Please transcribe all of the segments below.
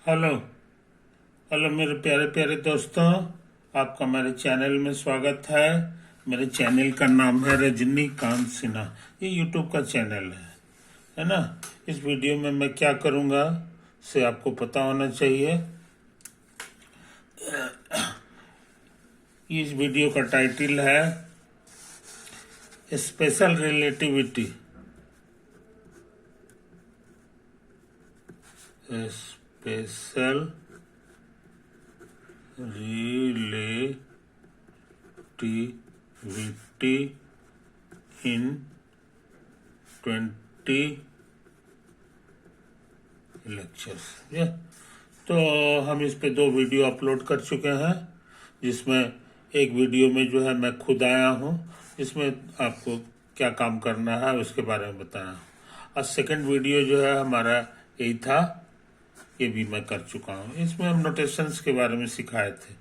Hello. Hello मेरे प्यारे प्यारे दोस्तों, आपका मेरे चैनल में स्वागत है। मेरे चैनल का नाम है रजनीकांत सिन्हा। ये यूट्यूब का चैनल है ना। इस वीडियो में मैं क्या करूँगा से आपको पता होना चाहिए। इस वीडियो का टाइटल है स्पेशल रिलेटिविटी। स्पेशल रिलेटिविटी इन 20 लेक्चर्स। तो हम इस पे 2 वीडियो अपलोड कर चुके हैं, जिसमें एक वीडियो में जो है मैं खुद आया हूँ, इसमें आपको क्या काम करना है उसके बारे में बताया। और सेकंड वीडियो जो है हमारा यही था, ये भी मैं कर चुका हूँ। इसमें हम नोटेशंस के बारे में सिखाए थे,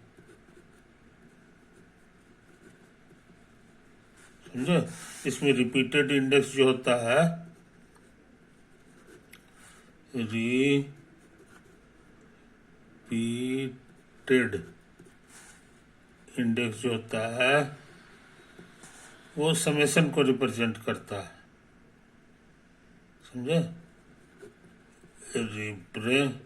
समझे। इसमें रिपीटेड इंडेक्स जो होता है, रिपीटेड इंडेक्स जो होता है वो समेशन को रिप्रेजेंट करता है, समझे। रिप्रेजेंट्स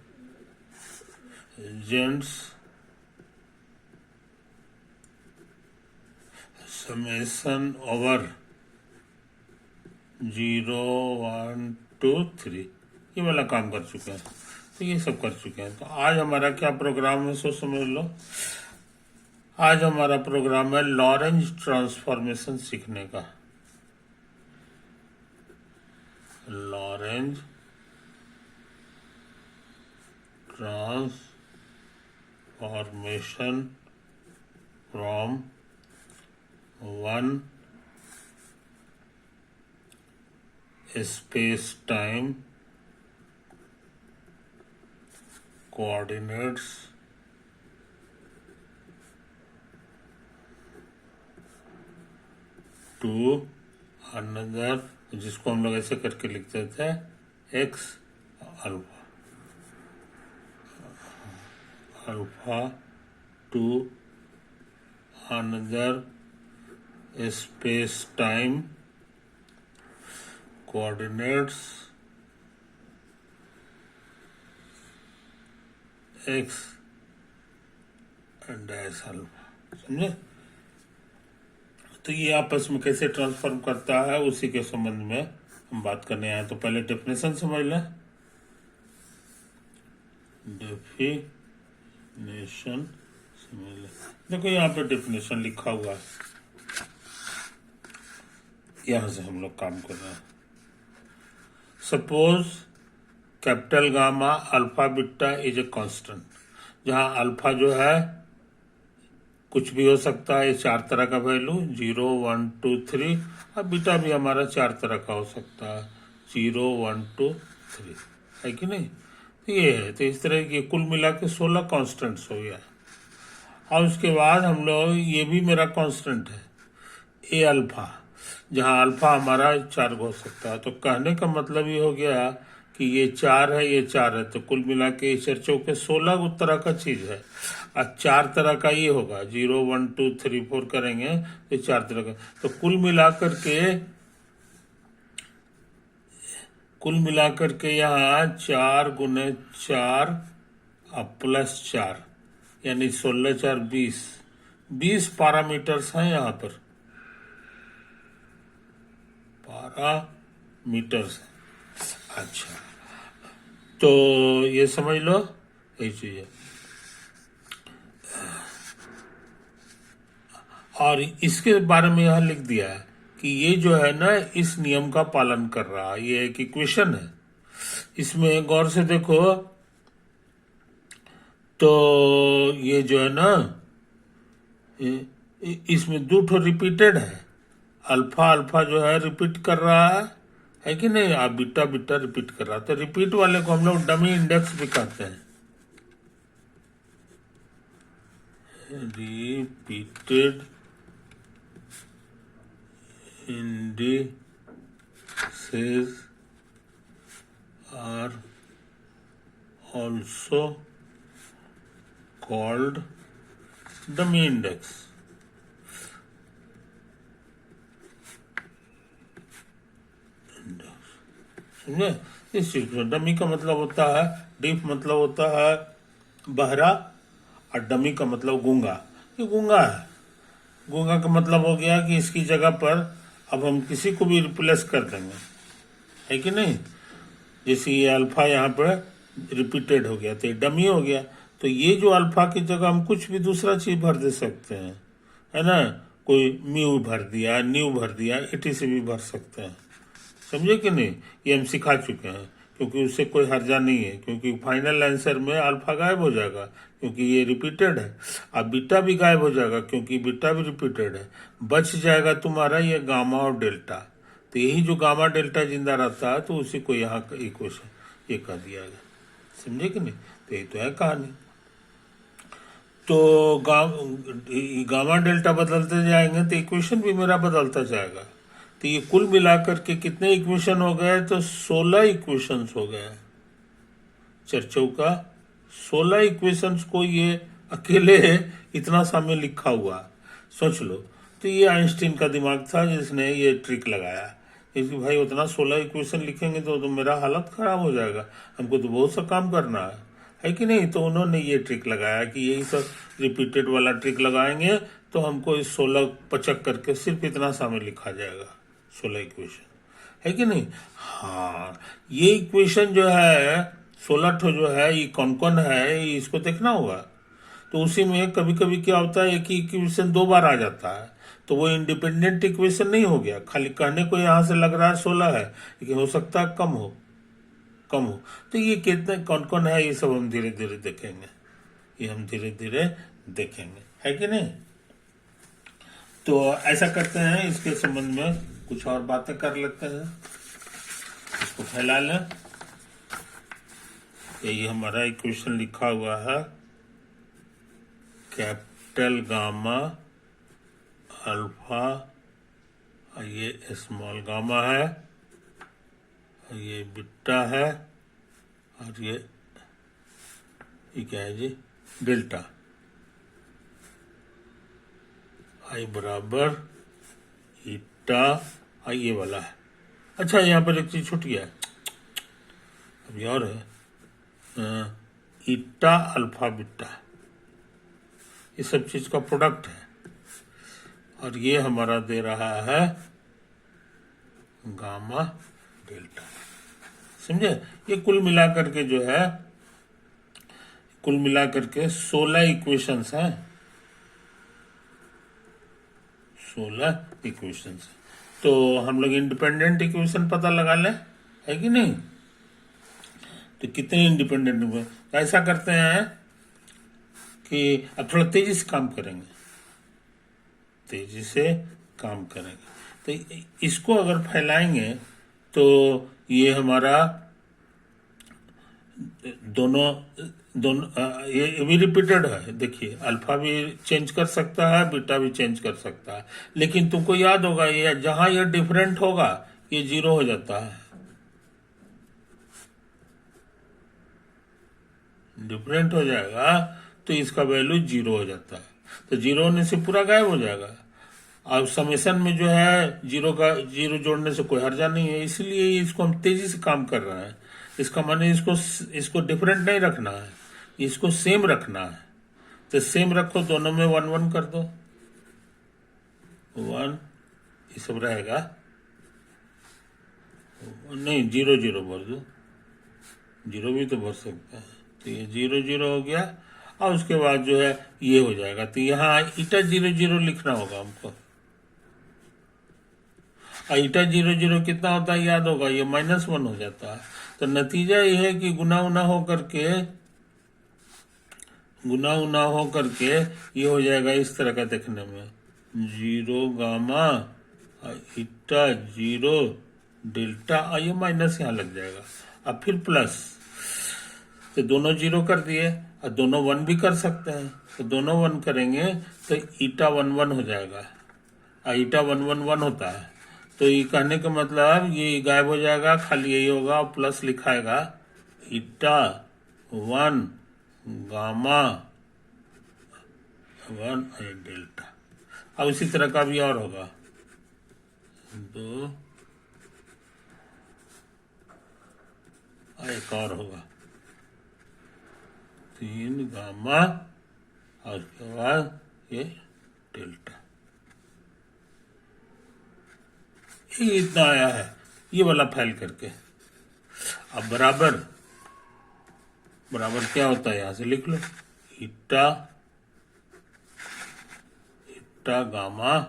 समेशन ओवर 0, 1, 2, 3, ये वाला काम कर चुके हैं। तो ये सब कर चुके हैं। तो आज हमारा क्या प्रोग्राम है सो समझ लो। आज हमारा प्रोग्राम है लॉरेंज ट्रांसफॉर्मेशन सीखने का। Lorentz transformation from one space time coordinates to another, जिसको हम लोग ऐसे करके लिखते थे, x alpha, alpha to another space time coordinates x dash alpha, समझे। तो ये आपस में कैसे ट्रांसफॉर्म करता है उसी के संबंध में हम बात करने आए। तो पहले डेफिनेशन समझ लें। डेफिनेशन समझ लें। देखो यहाँ पे डेफिनेशन लिखा हुआ है, यहां से हम लोग काम कर रहे हैं। Suppose capital gamma alpha beta is a constant, जहां अल्फा जो है कुछ भी हो सकता है, 4 तरह का वैल्यू 0, 1, 2, 3, और बीटा भी हमारा 4 तरह का हो सकता है, 0, 1, 2, 3, है कि नहीं। तो ये है। तो इस तरह की कुल मिला के 16 कॉन्स्टेंट्स हो गया। और उसके बाद हम लोग, ये भी मेरा कांस्टेंट है ए अल्फा, जहां अल्फा हमारा 4 हो सकता है। तो कहने का मतलब ये हो गया कि ये 4 है, ये 4 है, तो कुल मिला के 4 चौके 16 तरह का चीज है। और 4 तरह का ये होगा, 0, 1, 2, 3, 4 करेंगे तो 4 तरह का। तो कुल मिलाकर के यहाँ 4 गुने 4 प्लस 4, यानी 16, 4, 20 पैरामीटर्स हैं यहाँ पर, पैरामीटर्स। अच्छा, तो ये समझ लो, यही चीज है। और इसके बारे में यह लिख दिया है कि ये जो है ना इस नियम का पालन कर रहा है। ये एक इक्वेशन है, इसमें गौर से देखो। तो ये जो है ना, इसमें 2 ठो रिपीटेड है। अल्फा अल्फा जो है रिपीट कर रहा है कि नहीं। आप बीटा बीटा रिपीट कर रहा है। तो रिपीट वाले को हम लोग डमी इंडेक्स भी कहते हैं। Repeated indices are also called dummy index. समझे? इस चीज में डमी का मतलब होता है, डीफ मतलब होता है बहरा, और डमी का मतलब गूंगा। ये गूंगा है। गूंगा का मतलब हो गया कि इसकी जगह पर अब हम किसी को भी रिप्लेस कर देंगे, है कि नहीं? जैसे ये अल्फा यहाँ पर रिपीटेड हो गया तो ये डमी हो गया, तो ये जो अल्फा की जगह हम कुछ भी दूसरा चीज भर दे सकते हैं, है ना? कोई म्यू भर दिया, न्यू भर दिया, इटी से भी भर सकते हैं। समझे कि नहीं? ये हम सिखा चुके हैं, क्योंकि उससे कोई हर्जा नहीं है, क्योंकि फाइनल आंसर में अल्फा गायब हो जाएगा क्योंकि ये रिपीटेड है, अब बीटा भी गायब हो जाएगा क्योंकि बीटा भी रिपीटेड है। बच जाएगा तुम्हारा ये गामा और डेल्टा। तो यही जो गामा डेल्टा जिंदा रहता है तो उसी को यहाँ इक्वेशन ये कर दिया गया। समझे कि नहीं? तो ये तो है कहानी। तो गामा डेल्टा बदलते जाएंगे तो इक्वेशन भी मेरा बदलता जाएगा। तो ये कुल मिलाकर के कितने इक्वेशन हो गए? तो 16 इक्वेशंस हो गए। चर्चों का 16 इक्वेशंस को ये अकेले इतना सा में लिखा हुआ, सोच लो। तो ये आइंस्टीन का दिमाग था जिसने ये ट्रिक लगाया, क्योंकि भाई उतना 16 इक्वेशन लिखेंगे तो मेरा हालत खराब हो जाएगा, हमको तो बहुत सा काम करना है कि नहीं? तो उन्होंने ये ट्रिक लगाया कि यही सब रिपीटेड वाला ट्रिक लगाएंगे तो हमको इस 16 पचक करके सिर्फ इतना सा में लिखा जाएगा, 16 इक्वेशन, है कि नहीं? हाँ, ये इक्वेशन जो है 16 ठो जो है ये कौन कौन है, इसको देखना होगा। तो उसी में कभी कभी क्या होता है, एक ही इक्वेशन 2 बार आ जाता है, तो वो इंडिपेंडेंट इक्वेशन नहीं हो गया। खाली कहने को यहाँ से लग रहा है 16 है, लेकिन हो सकता है कम हो। तो ये कितने कौन कौन है, ये सब हम धीरे धीरे देखेंगे, ये हम धीरे धीरे देखेंगे, है कि नहीं? तो ऐसा करते हैं, इसके संबंध में कुछ और बातें कर लेते हैं, इसको फैला लें। यही हमारा इक्वेशन लिखा हुआ है, कैपिटल गामा अल्फा, ये स्मॉल गामा है, ये बीटा है, और ये क्या है जी? डेल्टा। आई बराबर ईटा, आई ये वाला है। अच्छा, यहाँ पर एक चीज छूट गया, अभी और है, ईटा अल्फा बीटा, ये सब चीज का प्रोडक्ट है, और ये हमारा दे रहा है गामा डेल्टा। समझे? ये कुल मिलाकर के जो है, कुल मिलाकर के 16 इक्वेशंस हैं, 16 इक्वेशंस। तो हम लोग इंडिपेंडेंट इक्वेशन पता लगा लें, है कि नहीं? तो कितने इंडिपेंडेंट, ऐसा करते हैं कि अब थोड़ा तेजी से काम करेंगे, तेजी से काम करेंगे। तो इसको अगर फैलाएंगे तो ये हमारा दोनों ये भी रिपीटेड है। देखिए, अल्फा भी चेंज कर सकता है, बीटा भी चेंज कर सकता है, लेकिन तुमको याद होगा ये जहां ये डिफरेंट होगा ये 0 हो जाता है। डिफरेंट हो जाएगा तो इसका वैल्यू 0 हो जाता है, तो 0 होने से पूरा गायब हो जाएगा। अब समेशन में जो है 0 जोड़ने से कोई हर्जा नहीं है, इसलिए इसको हम तेजी से काम कर रहे हैं। इसका माने इसको डिफरेंट नहीं रखना है, इसको सेम रखना है। तो सेम रखो, दोनों में 1 1 कर दो, 1 ये सब रहेगा, नहीं 0 0 भर दो, 0 भी तो भर सकते हैं। तो ये 0 0 हो गया, और उसके बाद जो है ये हो जाएगा। तो यहाँ ईटा 0 0 लिखना होगा हमको। ईटा 0 0 कितना होता है याद होगा, ये -1 हो जाता है। तो नतीजा ये है कि गुना उना हो करके ये हो जाएगा इस तरह का देखने में, 0 गामा ईटा 0 डेल्टा, ये माइनस यहाँ लग जाएगा, अब फिर प्लस। तो दोनों 0 कर दिए, और दोनों 1 भी कर सकते हैं, तो दोनों 1 करेंगे तो ईटा 1 1 हो जाएगा, ईटा 1 1 1 होता है। तो ये कहने का मतलब ये गायब हो जाएगा, खाली यही होगा, प्लस लिखाएगा ईटा 1 गामा 1 ये डेल्टा। अब इसी तरह का भी और होगा 2 एक और होगा 3 गामा और उसके बाद ये डेल्टा। ये इतना आया है ये वाला फाइल करके। अब बराबर बराबर क्या होता है यहां से लिख लो ईटा ईटा गामा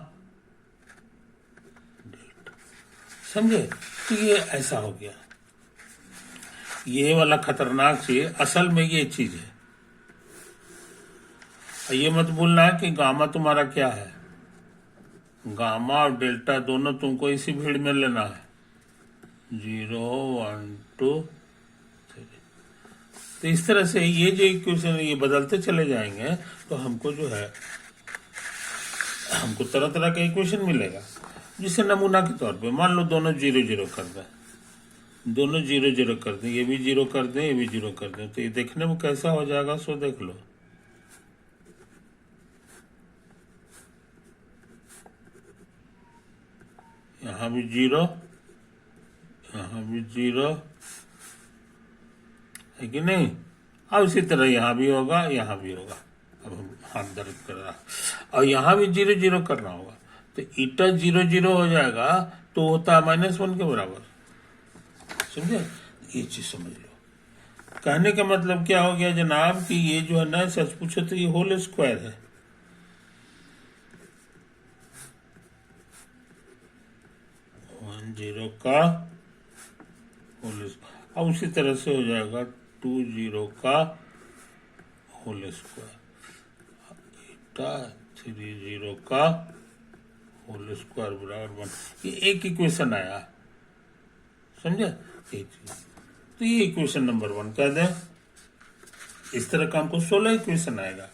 डेल्टा। समझे? तो ये ऐसा हो गया। ये वाला खतरनाक चीज असल में ये चीज है। ये मत भूलना कि गामा तुम्हारा क्या है, गामा और डेल्टा दोनों तुमको इसी भीड़ में लेना है 0 1 2 3। तो इस तरह से ये जो इक्वेशन ये बदलते चले जाएंगे तो हमको जो है हमको तरह तरह का इक्वेशन मिलेगा। जिसे नमूना के तौर पे मान लो दोनों 0 0 कर दें, दोनों 0 0 कर दें, ये भी 0 कर दें, ये भी 0 कर दें, तो ये देखने में कैसा हो जाएगा सो देख लो। यहाँ भी 0, यहाँ भी 0 है कि नहीं। अब इसी तरह यहाँ भी होगा, यहाँ भी होगा। अब हम हाथ दर्द कर रहा और यहाँ भी 0 0 करना होगा तो ईटा 0 0 हो जाएगा तो होता है -1 के बराबर। समझे? ये चीज समझ लो। कहने का मतलब क्या हो गया जनाब कि ये जो है ना सच पूछो तो ये होल स्क्वायर है। वन 0 का होल स्क्वायर। अब उसी तरह से हो जाएगा 2 0 का होल स्क्वायर। ईटा 3 0 का होल स्क्वायर बराबर 1। ये एक इक्वेशन आया। समझे? एक चीज तो ये इक्वेशन नंबर 1 कह दें। इस तरह का हमको 16 इक्वेशन आएगा।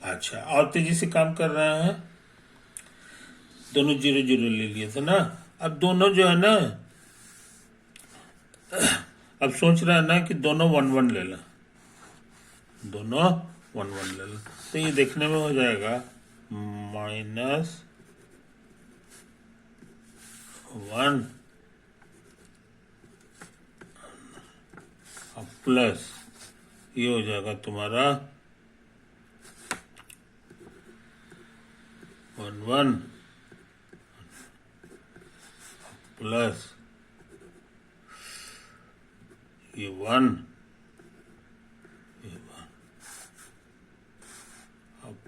अच्छा और तेजी से काम कर रहे हैं। दोनों 0 0 ले लिए थे ना। अब दोनों जो है ना अब सोच रहे हैं ना कि दोनों 1 1 ले लें, दोनों 1 1 ले लें तो ये देखने में हो जाएगा -1 प्लस ये हो जाएगा तुम्हारा 1 1 प्लस ये 1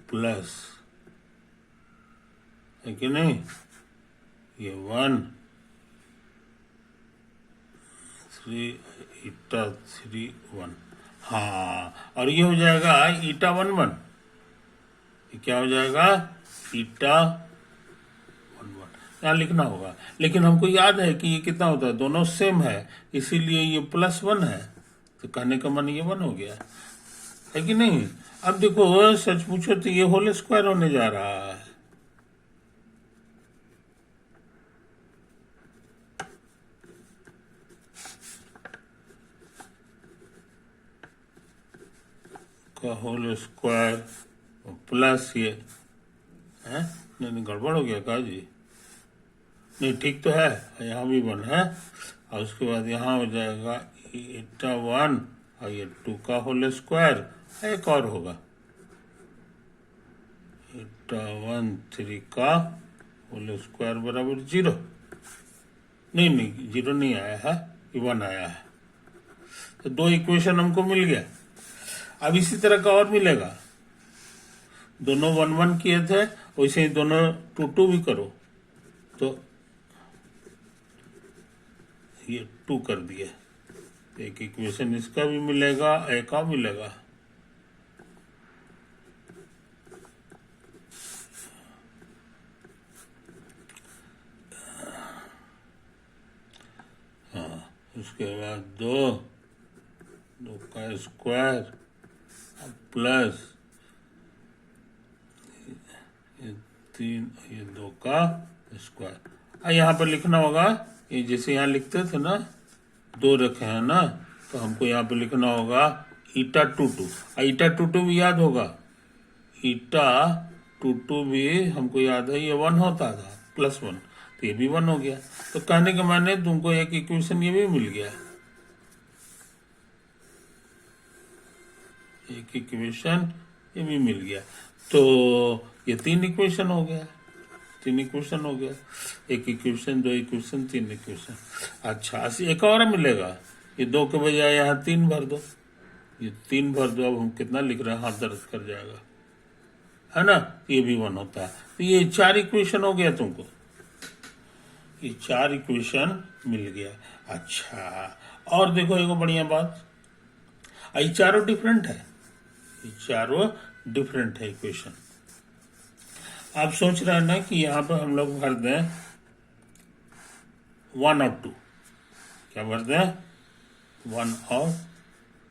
प्लस है कि नहीं ये 1 3 ईटा 3 1। हाँ और ये हो जाएगा ईटा 1 1। ये क्या हो जाएगा ईटा 1 1। यहाँ लिखना होगा लेकिन हमको याद है कि ये कितना होता है दोनों सेम है इसीलिए ये +1 है तो कहने का मन ये 1 हो गया है कि नहीं। अब देखो सच पूछो तो ये होल स्क्वायर होने जा रहा है। का होल स्क्वायर प्लस ये है नहीं गड़बड़ हो गया का जी। नहीं ठीक तो है यहाँ भी 1 है और उसके बाद यहाँ हो जाएगा ईटा 1 और ये 2 का होल स्क्वायर एक और होगा ईटा 1 3 का होल स्क्वायर बराबर 0। नहीं 0 नहीं आया है ये 1 आया है। तो 2 इक्वेशन हमको मिल गया। अब इसी तरह का और मिलेगा। दोनों 1 1 किए थे वैसे ही दोनों 2 2 भी करो तो ये 2 कर दिया। एक इक्वेशन इसका भी मिलेगा एक और मिलेगा। हाँ उसके बाद 2 का स्क्वायर प्लस 3 ये 2 का स्क्वायर। यहाँ पर लिखना होगा ये जैसे यहाँ लिखते थे ना 2 रखे हैं ना तो हमको यहाँ पे लिखना होगा eta two two, eta two two भी याद होगा, ईटा टू टू भी हमको याद है ये 1 होता था +1, तो ये भी 1 हो गया। तो कहने के माने तुमको एक इक्वेशन ये भी मिल गया, एक इक्वेशन ये भी मिल गया। तो ये 3 इक्वेशन हो गया, 3 इक्वेशन हो गया, एक इक्वेशन, 2 इक्वेशन, 3 इक्वेशन। अच्छा, एक और मिलेगा, ये 2 के बजाय यहाँ 3 भर दो, ये 3 भर दो। अब हम कितना लिख रहे हैं, हाथ दर्द कर जाएगा, है ना, ये भी 1 होता है। तो ये 4 इक्वेशन हो गया तुमको, ये 4 इक्वेशन मिल गया। अच्छा, और देखो एक बढ़िया बात, ये चारों डिफरेंट है, ये चारों डिफरेंट है इक्वेशन। आप सोच रहे हैं ना कि यहाँ पे हम लोग भर दें 1 और 2, क्या भर दें 1 और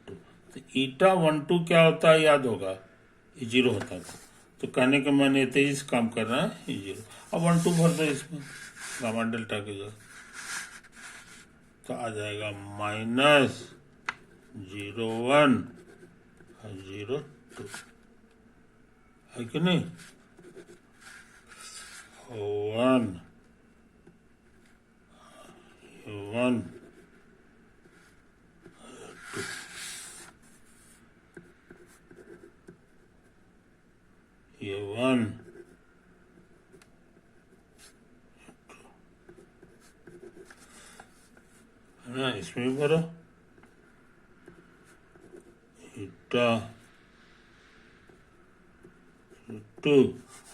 2, तो ईटा 1 2 क्या होता है याद होगा, ये 0 होता था। तो कहने के मैंने तेजी से काम कर रहा है, ये 0। अब 1 2 भर दो इसमें गामा डेल्टा के जगह, तो आ जाएगा -0 1 और 0 2, है कि नहीं, 1 1 2, ये 1 है ना, इसमें भी भरो ईटा 2,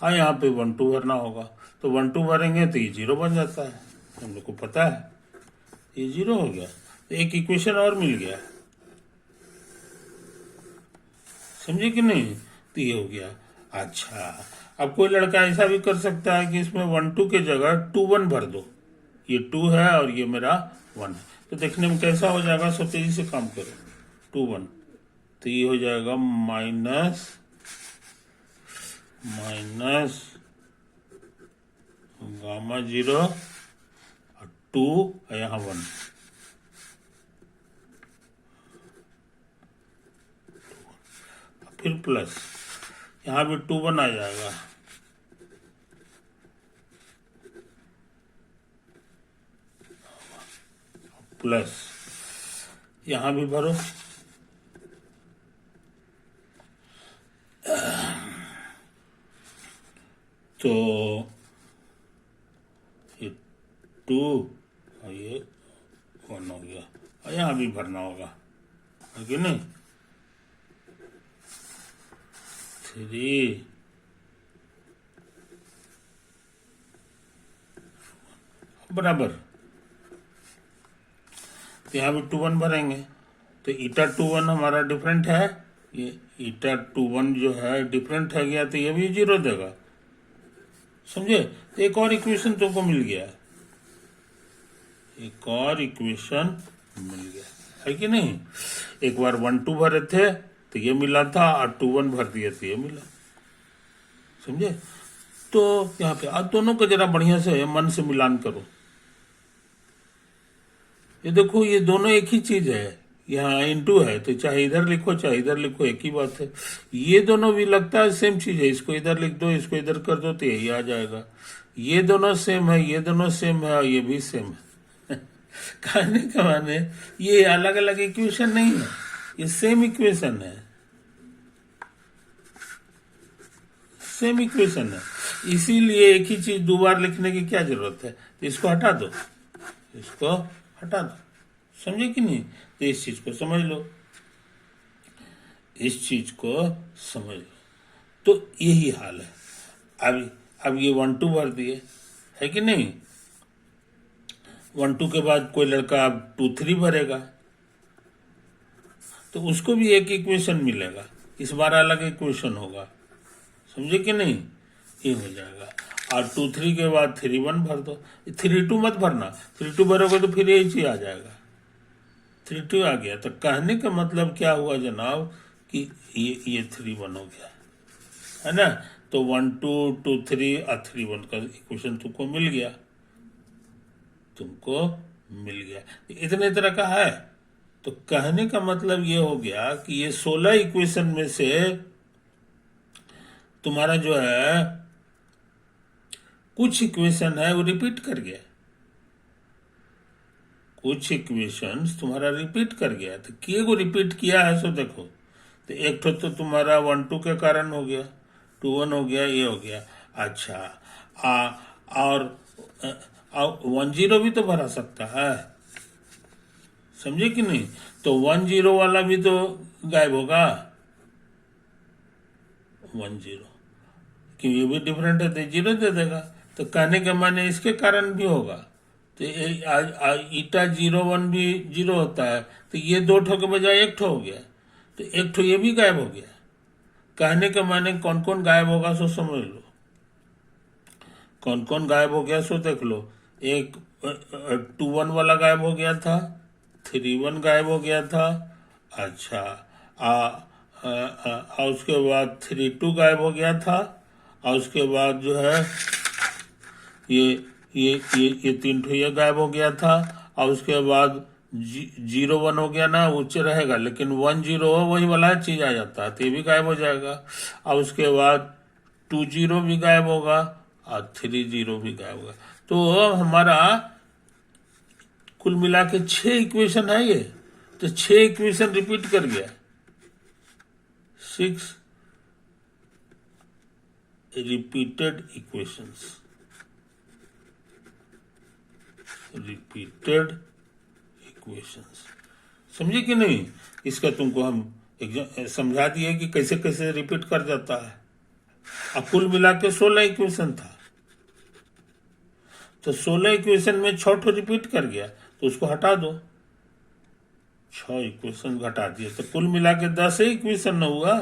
हाँ यहाँ पे 1 2 भरना होगा, तो 1 2 भरेंगे तो ये 0 बन जाता है, हम लोग को पता है, ये 0 हो गया। तो एक इक्वेशन और मिल गया, समझे कि नहीं, तो ये हो गया। अच्छा, अब कोई लड़का ऐसा भी कर सकता है कि इसमें 1 2 के जगह 2 1 भर दो, ये 2 है और ये मेरा 1 है, तो देखने में कैसा हो जाएगा, सब तेजी से काम करो, 2 1, तो ये हो जाएगा माइनस गामा 0 और 2 और यहाँ 1, फिर प्लस, यहाँ भी 2 1 आ जाएगा, प्लस यहाँ भी भरो, तो ये 2 और ये 1 हो गया, और यहाँ भी भरना होगा, है कि नहीं, 3 बराबर, तो यहाँ भी 2 1 भरेंगे, तो ईटा 2 1 हमारा डिफरेंट है, ये ईटा 2 1 जो है डिफरेंट है गया, तो ये भी 0 देगा, समझे। तो एक और इक्वेशन तुमको मिल गया, एक और इक्वेशन मिल गया, है कि नहीं। एक बार 1 2 भरे थे तो ये मिला था, और 2 1 भर दिए तो ये मिला, समझे। तो यहाँ पे आप दोनों को जरा बढ़िया से मन से मिलान करो, ये देखो ये दोनों एक ही चीज है, यहाँ इनटू है, तो चाहे इधर लिखो चाहे इधर लिखो एक ही बात है, ये दोनों भी लगता है सेम चीज है, इसको इधर लिख दो इसको इधर कर दो तो यही आ जाएगा, ये दोनों सेम है, ये दोनों सेम है और ये भी सेम है कहने का माने ये अलग अलग इक्वेशन नहीं है, ये सेम इक्वेशन है, सेम इक्वेशन है, इसीलिए एक ही चीज 2 बार लिखने की क्या जरूरत है, तो इसको हटा दो, इसको हटा दो, समझे कि नहीं। तो इस चीज को समझ लो, इस चीज को समझ लो, तो यही हाल है। अब ये 1 2 भर दिए, है कि नहीं, 1 2 के बाद कोई लड़का अब 2 3 भरेगा, तो उसको भी एक इक्वेशन मिलेगा, इस बार अलग इक्वेशन होगा, समझे कि नहीं, ये हो जाएगा। और 2 3 के बाद 3 1 भर दो, 3 2 मत भरना, 3 2 भरोगे तो फिर यही चीज आ जाएगा, 3 2 आ गया। तो कहने का मतलब क्या हुआ जनाब कि ये 3 1 हो गया, है ना। तो 1 2 2 3 और 3 1 का इक्वेशन तुमको मिल गया, तुमको मिल गया। इतने तरह का है, तो कहने का मतलब ये हो गया कि ये 16 इक्वेशन में से तुम्हारा जो है कुछ इक्वेशन है वो रिपीट कर गया, कुछ इक्वेशंस तुम्हारा रिपीट कर गया। तो किए को रिपीट किया है सो देखो, तो एक तो तुम्हारा 1 2 के कारण हो गया, 2 1 हो गया, ये हो गया। अच्छा और 1 0 भी तो भरा सकता है, समझे कि नहीं? तो 1 0 वाला भी तो गायब होगा, 1 0 कि ये भी डिफरेंट है तो 0 दे देगा। तो कहने के माने इसके कारण भी होगा। तो ईटा 0 1 भी 0 होता है, तो ये 2 ठो के बजाय 1 ठो हो गया, तो 1 ठो ये भी गायब हो गया। कहने के माने कौन कौन गायब होगा सो समझ लो, कौन कौन गायब हो गया सो देख लो। एक 2 1 वाला गायब हो गया था, 3 1 गायब हो गया था। अच्छा उसके बाद 3 2 गायब हो गया था, और उसके बाद जो है ये 3 ठो ये गायब हो गया था, और उसके बाद 0 1 हो गया ना, उच्च रहेगा, लेकिन 1 0 वही वाला चीज आ जाता है, तो ये भी गायब हो जाएगा। और उसके बाद 2 0 भी गायब होगा, और 3 0 भी गायब होगा। तो हमारा कुल मिला के 6 इक्वेशन है ये, तो 6 इक्वेशन रिपीट कर गया, 6 रिपीटेड इक्वेशंस, रिपीटेड इक्वेशंस, समझे कि नहीं? इसका तुमको हम समझा दिए कि कैसे कैसे रिपीट कर जाता है। अब कुल मिला के 16 इक्वेशन था, तो 16 इक्वेशन में 6 ठो रिपीट कर गया, तो उसको हटा दो, 6 इक्वेशन घटा दिए, तो कुल मिला के 10 इक्वेशन न हुआ,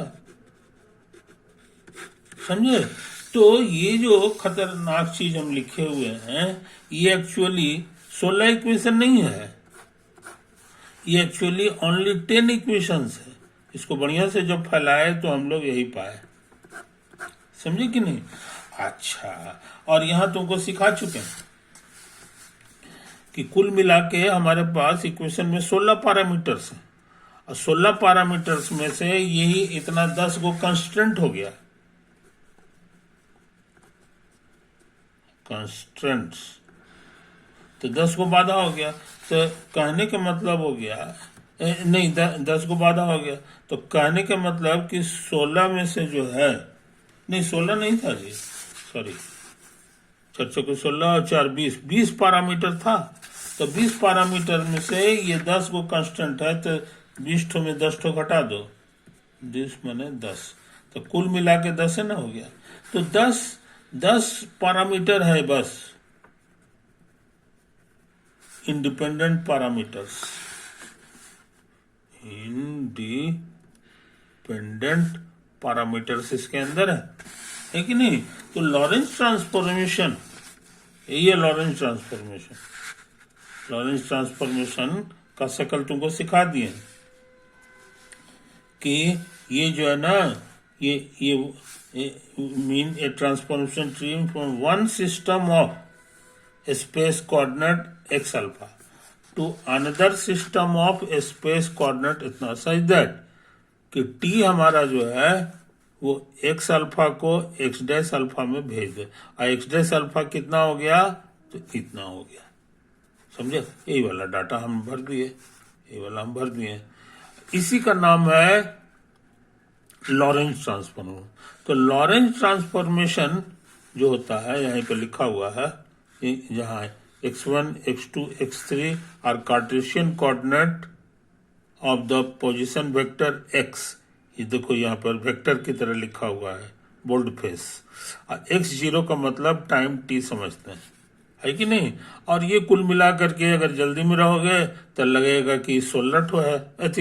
समझे? तो ये जो खतरनाक चीज हम लिखे हुए हैं, ये एक्चुअली 16 इक्वेशन नहीं है, ये एक्चुअली ओनली 10 इक्वेशंस है। इसको बढ़िया से जब फैलाए तो हम लोग यही पाए, समझे कि नहीं? अच्छा, और यहां तुमको सिखा चुके हैं कि कुल मिला के हमारे पास इक्वेशन में 16 पैरामीटर्स हैं, और 16 पैरामीटर्स में से यही इतना 10 को कंस्ट्रेंट हो गया, कंस्ट्रेंट्स, तो 10 को बाधा हो गया। तो कहने का मतलब हो गया नहीं, 10 को बाधा हो गया, तो कहने का मतलब कि 16 में से जो है, नहीं 16 नहीं था जी, सॉरी, 4 को 16 और 4 20 पैरामीटर था। तो 20 पैरामीटर में से ये 10 को कांस्टेंट है, तो 20 ठो में 10 ठो घटा दो, 20 माने 10, तो कुल मिला के 10 है ना, हो गया। तो 10 पैरामीटर है बस, इंडिपेंडेंट पैरामीटर्स, इंडिपेंडेंट पैरामीटर्स इसके अंदर है कि नहीं? तो लॉरेंस ट्रांसफॉर्मेशन, ये लॉरेंस ट्रांसफॉर्मेशन, लॉरेंस ट्रांसफॉर्मेशन का शक्ल तुमको सिखा दिए कि ये जो है ना, ये mean A transformation tree from one system of space coordinate x alpha to another system of space coordinate इतना, सच दैट कि टी हमारा जो है वो एक्स अल्फा को एक्स डैश अल्फा में भेज दे, और एक्स डैश अल्फा कितना हो गया, तो इतना हो गया, समझे? यही वाला डाटा हम भर दिए, यही वाला हम भर दिए, इसी का नाम है लॉरेंस ट्रांसफॉर्मेशन। तो लॉरेंस ट्रांसफॉर्मेशन जो होता है, यहीं पे लिखा हुआ है, जहां x1 x2 x3 are Cartesian coordinate of the position vector x, ये देखो यहाँ पर वेक्टर की तरह लिखा हुआ है बोल्ड फेस, और x0 का मतलब टाइम t समझते हैं, है कि नहीं? और ये कुल मिला करके अगर जल्दी में रहोगे तो लगेगा कि 16 ठो है,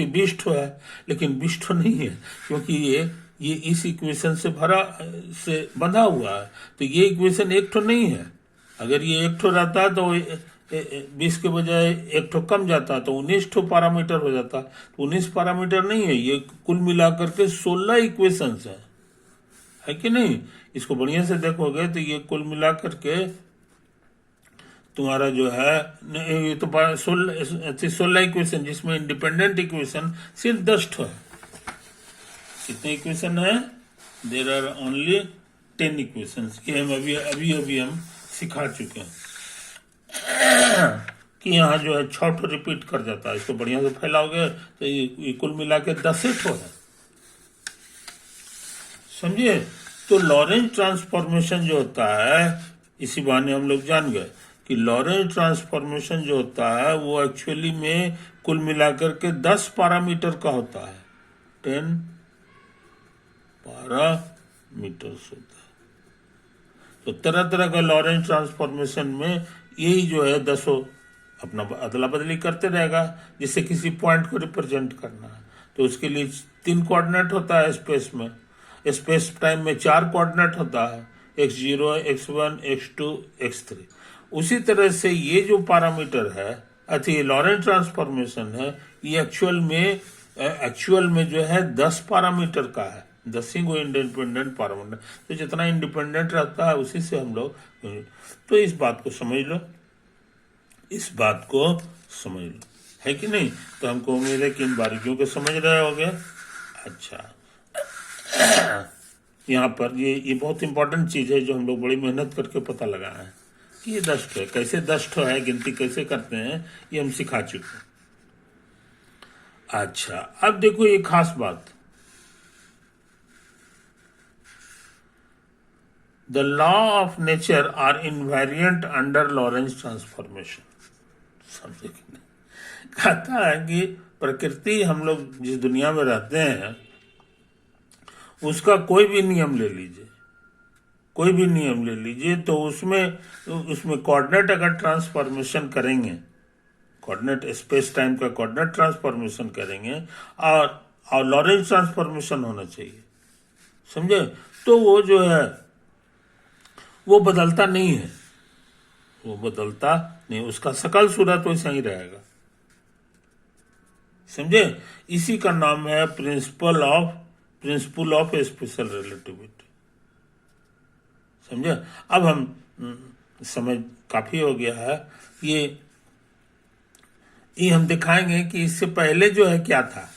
20 ठो है, लेकिन 20 ठो नहीं है, क्योंकि ये इस इक्वेशन से बंधा हुआ है। तो ये इक्वेशन 1 ठो नहीं है, अगर ये 1 ठो रहता तो 20 के बजाय 1 ठो कम जाता, तो 19 ठो पैरामीटर हो जाता। तो 19 पैरामीटर नहीं है, ये कुल मिलाकर के 16 इक्वेशंस है कि नहीं? इसको बढ़िया से देखोगे तो ये कुल मिलाकर के तुम्हारा जो है ये तो 16 इक्वेशन, जिसमें इंडिपेंडेंट इक्वेशन सिर्फ 10 ठो है। कितने इक्वेशन है? There are only 10 equation. ये हम अभी हम सिखा चुके हैं कि यहाँ जो है 6 ठो रिपीट कर जाता है। इसको बढ़िया से फैलाओगे तो ये कुल मिला के 10 ठो है, समझिए। तो लॉरेंज ट्रांसफॉर्मेशन जो होता है, इसी बहाने हम लोग जान गए कि लॉरेंज ट्रांसफॉर्मेशन जो होता है वो एक्चुअली में कुल मिलाकर के 10 पैरामीटर का होता है। 10 पैरामीटर्स होता है। तो तरह तरह का लॉरेंज ट्रांसफॉर्मेशन में यही जो है 10 अपना अदला बदली करते रहेगा, जिससे किसी पॉइंट को रिप्रेजेंट करना है। तो उसके लिए 3 कोऑर्डिनेट होता है स्पेस में। स्पेस टाइम में 4 कोऑर्डिनेट होता है, x0, x1, x2, x3। उसी तरह से ये जो पैरामीटर है, अथी लॉरेंज ट्रांसफॉर्मेशन है, ये एक्चुअल में जो है 10 पैरामीटर का है। 10 ही इंडिपेंडेंट पैरामीटर। तो जितना इंडिपेंडेंट रहता है उसी से हम लोग, तो इस बात को समझ लो, इस बात को समझ लो, है कि नहीं? तो हमको उम्मीद है कि इन बारीकियों को समझ रहे होगे। अच्छा, यहाँ पर ये बहुत इंपॉर्टेंट चीज है जो हम लोग बड़ी मेहनत करके पता लगाए हैं कि ये 10 ठो है। कैसे 10 ठो है, गिनती कैसे करते हैं, ये हम सिखा चुके हैं। अच्छा, अब देखो ये खास बात, the law of nature are invariant under Lorentz transformation. समझे कि नहीं? कहता है कि प्रकृति, हम लोग जिस दुनिया में रहते हैं, उसका कोई भी नियम ले लीजिए, कोई भी नियम ले लीजिए, तो उसमें कोऑर्डिनेट अगर ट्रांसफॉर्मेशन करेंगे, कोऑर्डिनेट स्पेस टाइम का कोऑर्डिनेट ट्रांसफॉर्मेशन करेंगे और लॉरेंज ट्रांसफॉर्मेशन होना चाहिए, समझे? तो वो जो है वो बदलता नहीं है, वो बदलता नहीं, उसका सकल सूरत वैसा ही रहेगा, समझे? इसी का नाम है प्रिंसिपल ऑफ स्पेशल रिलेटिविटी, समझे? अब हम समझ काफी हो गया है। ये हम दिखाएंगे कि इससे पहले जो है क्या था।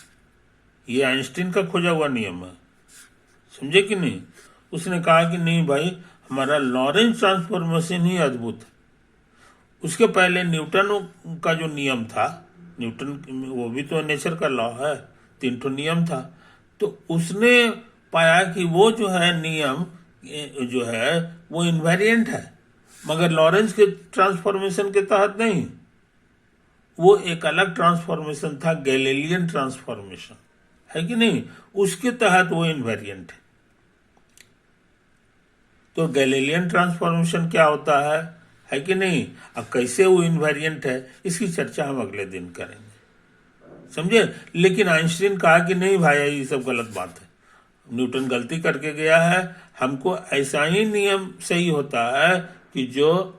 ये आइंस्टीन का खोजा हुआ नियम है, समझे कि नहीं? उसने कहा कि नहीं भाई, हमारा लॉरेंज ट्रांसफॉर्मेशन ही अद्भुत है। उसके पहले न्यूटन का जो नियम था, न्यूटन वो भी तो नेचर का लॉ है, 3 ठो नियम था। तो उसने पाया कि वो जो है नियम जो है वो इनवेरिएंट है, मगर लॉरेंज के ट्रांसफॉर्मेशन के तहत नहीं। वो एक अलग ट्रांसफॉर्मेशन था, गैलीलियन ट्रांसफॉर्मेशन, है कि नहीं? उसके तहत वो इनवेरिएंट है। तो गैलीलियन ट्रांसफॉर्मेशन क्या होता है कि नहीं? अब कैसे वो इनवेरिएंट है, इसकी चर्चा हम अगले दिन करेंगे, समझे? लेकिन आइंस्टीन कहा कि नहीं भाई, ये सब गलत बात है, न्यूटन गलती करके गया है, हमको ऐसा ही नियम सही होता है कि जो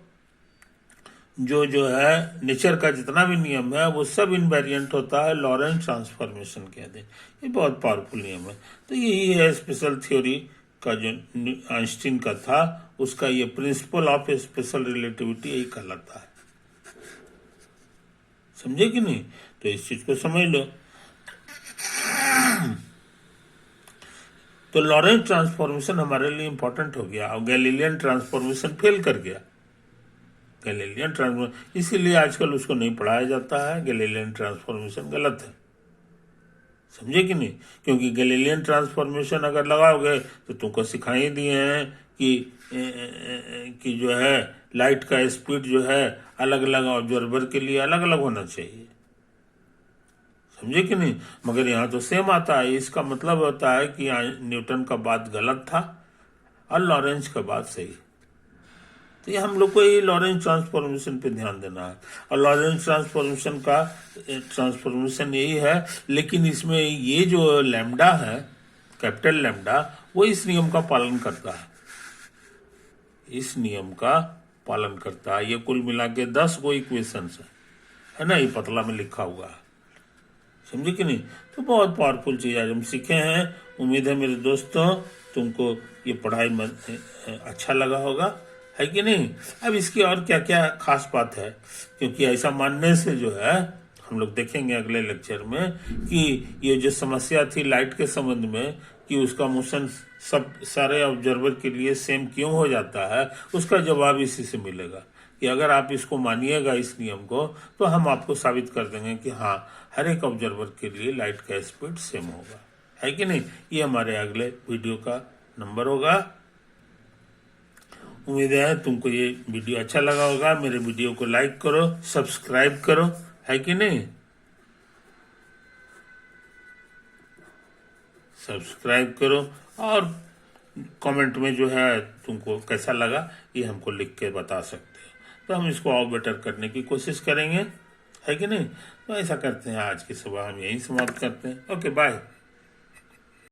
है नेचर का जितना भी नियम है वो सब इनवेरिएंट होता है, लॉरेंज ट्रांसफॉर्मेशन कहते हैं। ये बहुत पावरफुल नियम है। तो यही है स्पेशल थ्योरी का जो आइंस्टीन का था, उसका ये प्रिंसिपल ऑफ स्पेशल रिलेटिविटी यही कहलाता है, समझे कि नहीं? तो इस चीज को समझ लो। तो लॉरेंज ट्रांसफॉर्मेशन हमारे लिए इंपॉर्टेंट हो गया और गैलीलियन ट्रांसफॉर्मेशन फेल कर गया। गैलीलियन ट्रांसफॉर्मेशन इसीलिए आजकल उसको नहीं पढ़ाया जाता है, गैलीलियन ट्रांसफॉर्मेशन गलत है, समझे कि नहीं? क्योंकि गैलीलियन ट्रांसफॉर्मेशन अगर लगाओगे तो तुमको सिखाई दिए हैं कि जो है लाइट का स्पीड जो है अलग अलग ऑब्जर्वर के लिए अलग अलग होना चाहिए, समझे कि नहीं? मगर यहाँ तो सेम आता है। इसका मतलब होता है कि न्यूटन का बात गलत था और लॉरेंज का बात सही। तो ये हम लोग को ये लॉरेंज ट्रांसफॉर्मेशन पे ध्यान देना है। और लॉरेंज ट्रांसफॉर्मेशन का ट्रांसफॉर्मेशन यही है, लेकिन इसमें ये जो लैम्डा है, कैपिटल लैम्डा, वो इस नियम का पालन करता है, इस नियम का पालन करता है। ये कुल मिला के 10 गो इक्वेशंस है ना, ये पतला में लिखा हुआ है, समझे कि नहीं? तो बहुत पावरफुल चीज आज हम सीखे हैं। उम्मीद है मेरे दोस्तों तुमको ये पढ़ाई में अच्छा लगा होगा। है कि नहीं। अब इसकी और क्या क्या खास बात है, क्योंकि ऐसा मानने से जो है हम लोग देखेंगे अगले लेक्चर में कि ये जो समस्या थी लाइट के संबंध में कि उसका मोशन सब सारे ऑब्जर्वर के लिए सेम क्यों हो जाता है, उसका जवाब इसी से मिलेगा कि अगर आप इसको मानिएगा इस नियम को, तो हम आपको साबित कर देंगे कि हाँ, हर एक ऑब्जर्वर के लिए लाइट का स्पीड सेम होगा, है कि नहीं। ये हमारे अगले वीडियो का नंबर होगा। उम्मीद है तुमको ये वीडियो अच्छा लगा होगा। मेरे वीडियो को लाइक करो, सब्सक्राइब करो, है कि नहीं। सब्सक्राइब करो और कमेंट में जो है तुमको कैसा लगा ये हमको लिख के बता सकते हो, तो हम इसको और बेटर करने की कोशिश करेंगे, है कि नहीं। तो ऐसा करते हैं, आज की सुबह हम यहीं समाप्त करते हैं। Okay, bye.